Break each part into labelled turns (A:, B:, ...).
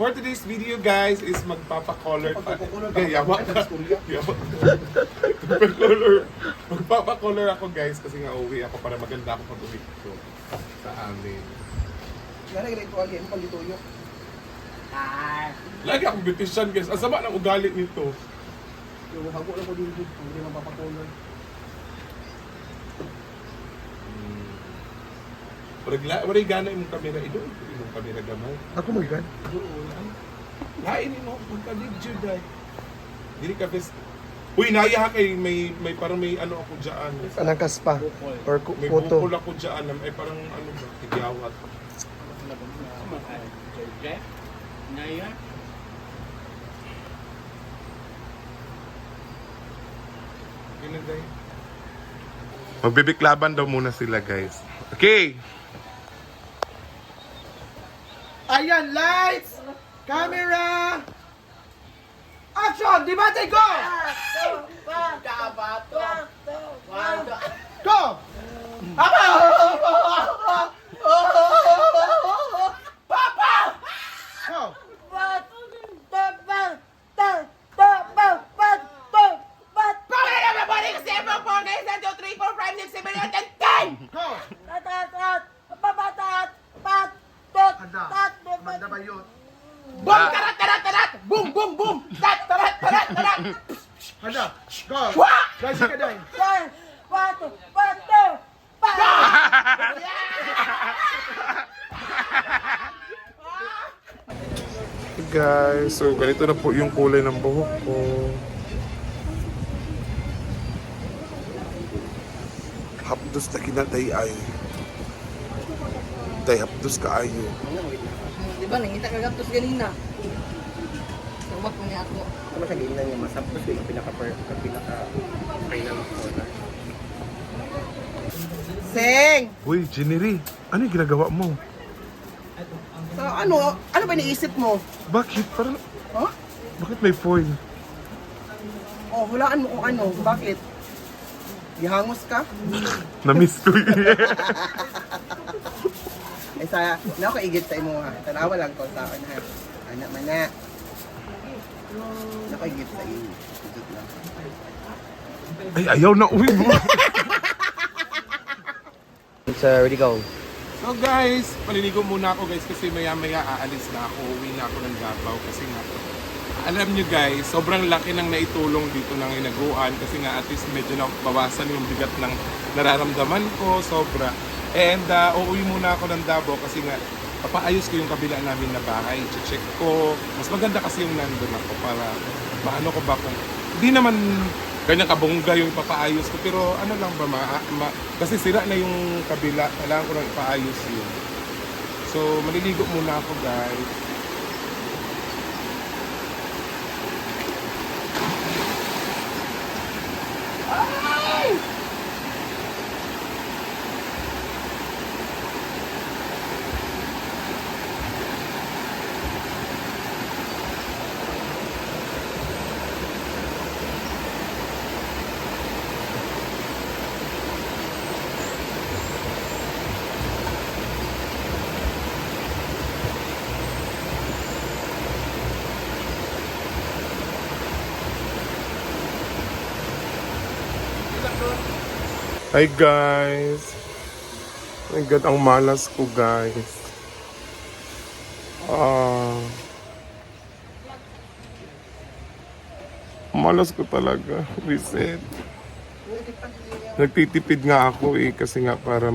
A: For today's video guys is magpapa-color pa. Yawa ka. Magpapa-color. Magpapa-color ako guys kasi nga uwi ako para maganda ako pag uwi ko sa amin.
B: Lagi ito again, palituyo.
A: Lagi akong beautician guys. Ang sama ng ugali nito.
B: Yung hago lang ko dito, hindi mapapakulay.
A: Waray gana imong kamera idol. Imong kamera gamay.
B: Ako magigan.
A: Hain mo pagka-video dai. Dili ka best. Uy, naya kay may parang may ano ako diyan.
B: Anang kaspa or
A: May
B: puto.
A: bukol ako diyan. Ay parang ano ba, tigyawat.
C: Naya.
A: Ganun dai. Magbibiklaban daw muna sila guys. Okay.
B: Ayan, lights! Camera! Action! Debate, go! Go! Papa! Papa! Go! Go! Handa. Manda bayot.
A: Boom!
C: Boom, boom, boom! Tat, tarat, tarat, tarat!
B: Handa. Go! Guys, ka dahil.
A: Guys, so ganito na po yung kulay ng buhok ko. Hapdos na kinaday ay. Day hapdos ka ayo.
C: Di ba, nangita ka gaptos ganina? Sumak mo niya ako.
D: Ano sa ganyan niya, masapos yung pinaka-final ko na.
B: Sing!
A: Uy, Jenny, ano yung ginagawa mo?
B: So, ano ba iniisip mo?
A: Bakit? Parang,
B: Huh?
A: bakit may foil?
B: Oh, hulaan mo kung ano. Bakit? Gihangos ka?
A: Na-miss ko yun.
B: Ay, sa, na ako igit sa imo ha. Tanawa lang ko sa akin ha. Anak man na. Na ako igit sa iyo. Igit lang.
A: Ay, ayaw na uwi mo.
D: It's already go.
A: So guys, paliligo muna ako guys kasi maya-maya aalis na ako. Uwi na ako ng Davao kasi nga alam nyo guys, sobrang laki ng naitulong dito ng hinaguan kasi nga at least medyo nabawasan yung bigat ng nararamdaman ko, sobra. And uuwi muna ako ng Davao kasi nga papaayos ko yung kabila namin na bahay. Check ko. Mas maganda kasi yung nandun ako para maano ko ba kung hindi naman ganyan kabongga yung ipapaayos ko. Pero ano lang ba, kasi sira na yung kabila. Kailangan ko lang ipaayos yun. So, maliligo muna ako guys. Hi guys! My God, ang malas ko guys. Malas ko talaga. Reset. Nagtitipid nga ako kasi nga para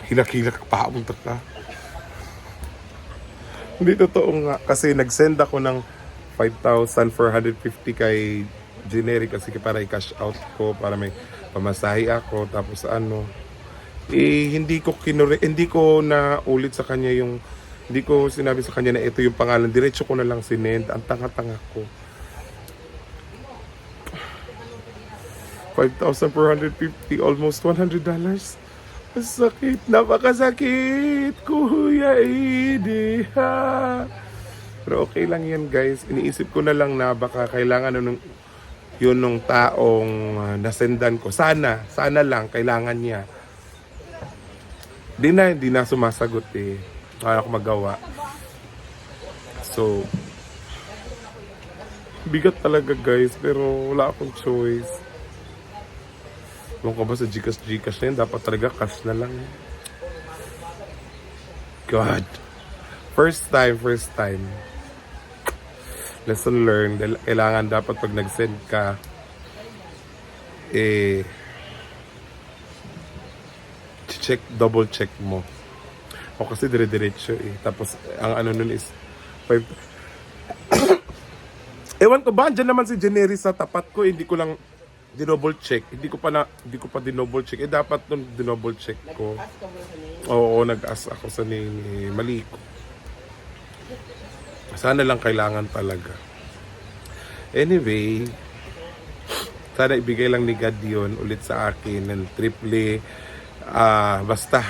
A: hilak-hilak pa punta ka. Hindi totoo nga kasi nag-send ako ng 5,450 kay generic kasi para i-cash out ko para may pamasahe ako tapos hindi ko na ulit sa kanya hindi ko sinabi sa kanya na ito yung pangalan, diretso ko na lang sinend. Ang tanga-tanga ko. 5,450, almost $100. Masakit, napakasakit, Kuya Edi, ha. Pero okay lang yan guys, iniisip ko na lang na baka kailangan yun nung taong nasendan ko. Sana lang, kailangan niya. Hindi na sumasagot eh. Kaya ako magawa. So, bigat talaga guys, pero wala akong choice. Ewan ko ba sa Gcash na yun, dapat talaga cash na lang. God. First time. Lesson learned. Kailangan dapat pag nag-send ka, double check mo. O kasi dire-diretso Tapos, ang ano nun is, 5... Ewan ko ba, andyan naman si Jeneri sa tapat ko, hindi ko lang dinoble check. Hindi ko pa dinoble check. Dapat nun dinoble check ko. Oo, nag-ask ako sa ni mali ko. Sana lang kailangan talaga. Anyway, sana ibigay lang ni God yun ulit sa akin ng triple. Basta.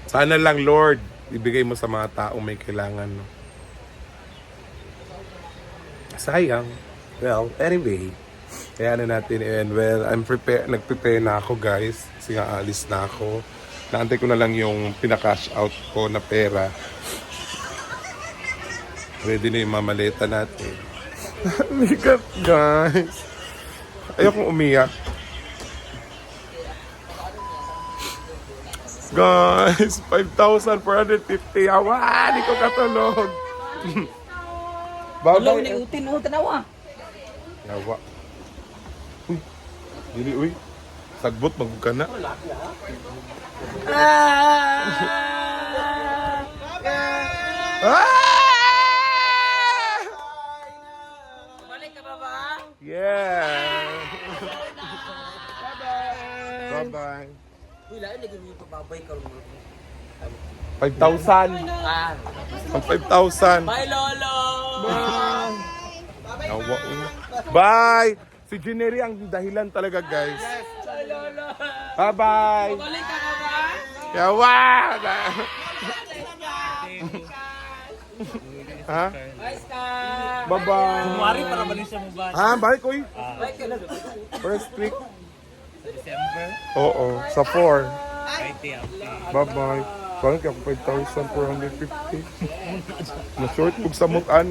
A: Sana lang, Lord, ibigay mo sa mga taong may kailangan. No? Sayang. Well, anyway, kaya na natin. And well, nag-prepare na ako guys. Kasi nga alis na ako. Naantay ko na lang yung pinaka-cash out ko na pera. Ready na yung mamaleta natin. Bigat guys. Ayokong umiyak. Guys, 5,450. Awa, di ko katulog.
C: Hello,
A: Bye-bye.
C: ni utin awa.
A: Yawa. Uy. Dili, uy. Sagbot, magod ka na. Ah!
C: Balik ka ba ba?
A: Yeah. Bye-bye.
C: Uy, lain lagi mo pababay ka mo.
A: 5,000. Ang 5,000.
C: Bye, Lolo!
A: Yawa, uy. Bye! Si Jeneri ang dahilan talaga, guys.
C: Bye, Lolo!
A: Bye-bye!
C: Balik ka ba?
A: Yawa! Ha?
C: Bye, Ska!
A: Bye-bye!
E: January para ba siya mo ba?
A: Ha? Bye, uy!
C: Bye ka lang.
A: First week?
E: December?
A: Oo, sa 4.
E: Okay.
A: Bye-bye. Parang kaya 5,450. Na-short kong sa mukhaan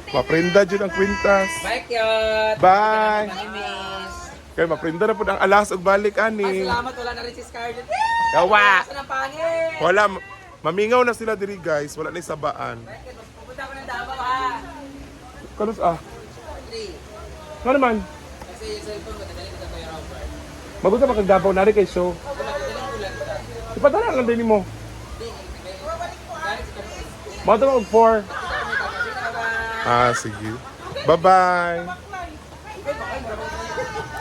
A: Maprenda dyan ang kwintas.
C: Bye, cute!
A: Bye!
C: Miss!
A: Kaya maprenda na po ang alas ug balik ani.
C: Salamat, wala na rin si Scarlett.
A: Yawa!
C: Saan ang pangit?
A: Wala. Mamingaw na sila diri guys. Wala na isabaan.
C: Pupunta ko ng Davao, ha?
A: Kanus ah.
C: 3.
A: Nga naman.
C: Kasi yung cellphone ko, tadali ko sa Kuya Robert.
A: Magunta makagdapaw na rin kay show. Ipadala lang din mo. Mga ito mag 4. Sige. Bye-bye.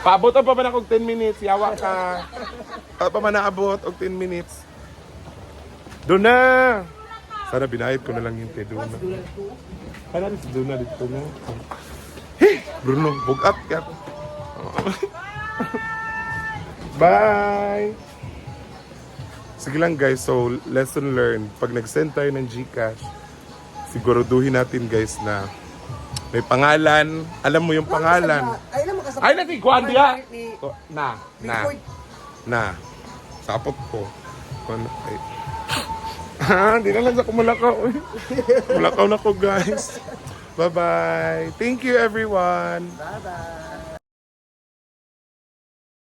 A: Paabot pa ba na kong 10 minutes? Yawa ka. Pa man naabot og 10 minutes. Doon na! Sana binayad ko na lang yung kay Duna. Kaya rin si Duna dito na. Hey! Bruno, bugat ka. Bye! Sige lang guys, so lesson learned. Pag nag-send tayo ng Gcash, siguraduhin natin guys na may pangalan. Alam mo yung pangalan.
B: Ay, naman kasama.
A: Ay, natin, kuhan diya!
B: Ni
A: Oh, na. Sapot ko. Ay. Di na lang sa kumalakaw. Malakaw na ko guys. Bye-bye. Thank you everyone.
B: Bye-bye.